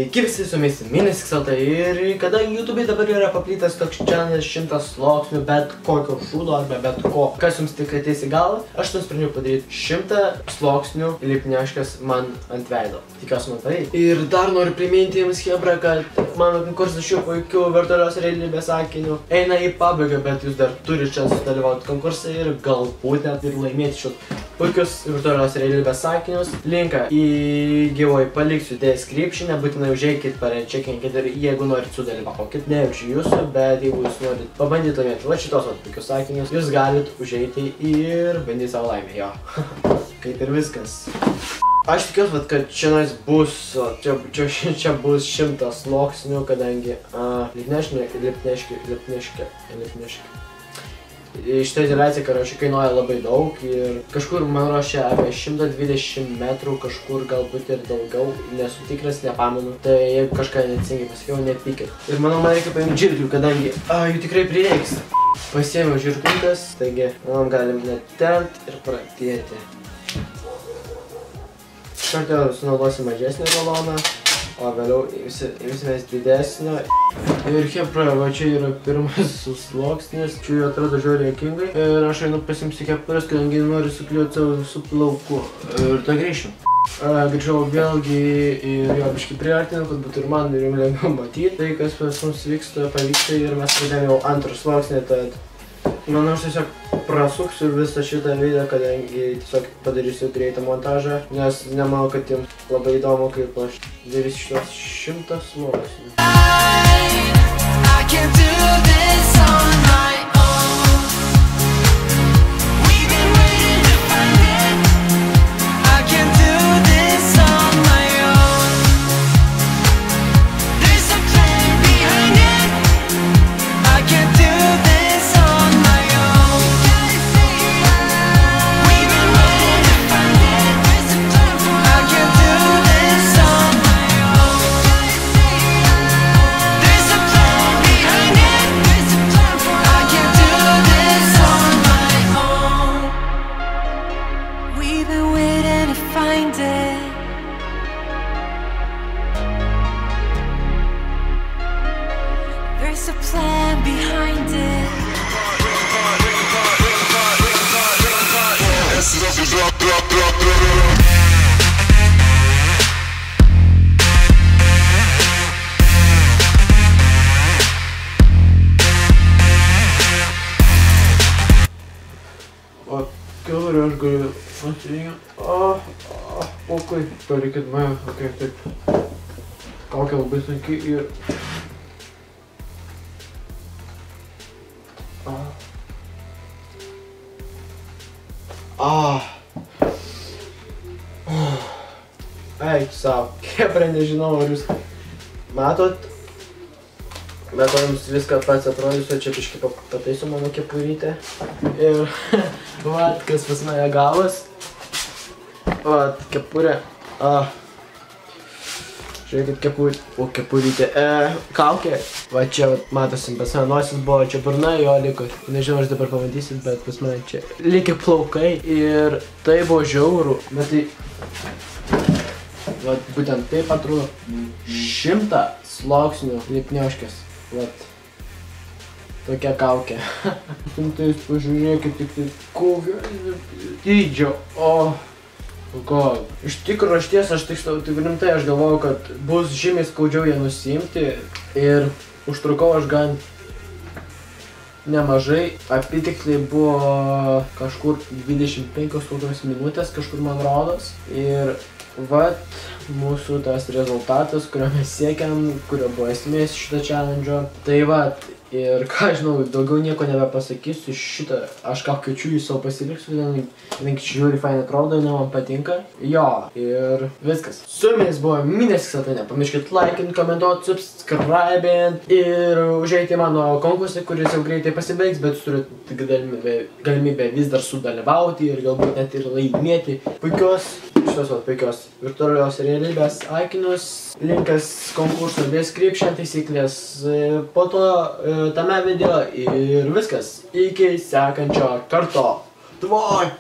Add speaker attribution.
Speaker 1: Sveiki visi, su jumis Minisksalta ir kadangi YouTube dabar yra paplitęs toks channel 100 sluoksnių bet kokio šūdo arba bet ko, kas jums tik ateis į galvą, aš nusprendžiau padaryti 100 sluoksnių lipniaškas man ant veido. Tikiuosi man pavyks. Ir dar noriu priminti jums, chebra, kad mano konkursas šių puikių virtualios realybės akinių eina į pabaigą, bet jūs dar turite šansų dalyvauti konkursą ir galbūt net ir laimėti šios puikius virtualios realybės akinius. Linką į giveaway paliksiu description, nebūtinai užeikit, parečiakinkit ir jeigu norit sudalyvaukit. Nejaučiu jūsų, bet jeigu jūs norit pabandyti laimėti va šitos puikius akinius, jūs galit užeiti ir bandyti savo laimę, jo. Kaip ir viskas. Aš tikiuosi, kad čia bus 100 sluoksnių, kadangi lipniški. Šitą izoliaciją, karočiui, kainuoja labai daug ir kažkur, man ruošia apie 120 metrų, kažkur galbūt ir daugiau, nesu tikras, nepamenu. Tai jeigu kažką neteisingai pasakiau, nepykit. Ir manau, man reikia paimti žirklių, kadangi jų tikrai prireiks. Pasiėmiau žirkliukas, taigi, manau, galim netempt ir pradėti. Kartą sunaudosim mažesnį baloną, o vėliau imsimės didesnio. Ir chebra, va čia yra pirmas sluoksnis, čia jų atrodo žiauriai juokingai. Ir aš einu pasimsiu kepurės, kadangi noriu sukliuoti savo visų plaukų. Ir tai grįšiu. Grįžau vėlgi ir jo biškį priartinu, kad būtų ir man ir jums lengviau matyti. Tai, kas pas mums pavyksta ir mes pradėjome jau antrą sluoksnį, tad manau, aš tiesiog prasuksiu visą šitą video, kadangi tiesiog padarysiu greitą montažą, nes nemanau, kad jums labai įdomu, kaip aš darysiu šitos 100 sluoksnių.
Speaker 2: There's a plan behind it.
Speaker 1: O, kiaurį aš galiu pasirinkti. Pokai, palikit mane, okei, taip. Kaukė labai sunki ir... Eik savo, chebra, nežinau, ar jūs matot, bet jums viską pats atrodysiu, čia biškį pataisu mano kepurytę. Ir vat, kas pas mane gavos, vat, kepurė, žiūrėkit, kepurytė, kaukė, va čia matosi, pas mane nosis buvo, čia burna jo liko, nežinau, aš dabar pamatysit, bet pas mane čia likę plaukai ir tai buvo žiauru, bet tai, vat, būtent taip atrodo 100 sluoksnių lipniaškės, vat, tokia kaukė. Tai pažiūrėkit, tik tai kokio dydžio, God. Iš tikrųjų, aš tik rimtai, aš galvojau, kad bus žymiai skaudžiau ją nusiimti ir užtrukau aš gan nemažai, apytiksliai buvo kažkur 25 kokios minutės, kažkur man rodos. Ir vat mūsų tas rezultatas, kurio mes siekiam, kurio buvo esmės šito challenge'o. Tai vat, ir ką žinau, daugiau nieko nebepasakysiu šitą, aš ką kviečiu jį savo pasiliksiu, kadangi žiūri fainai atrodo, man patinka. Jo, ir viskas. Su jumis buvo Minisksalta, nepamirškit laikint, komentuot, subscribint ir užeiti į mano konkursą, kuris jau greitai pasibaigs, bet jūs turite galimybę vis dar sudalyvauti ir galbūt net ir laimėti puikios virtualios realybės akinius. Linkas konkurso description, taisyklės po to tame video ir viskas. Iki sekančio karto. Tvoj!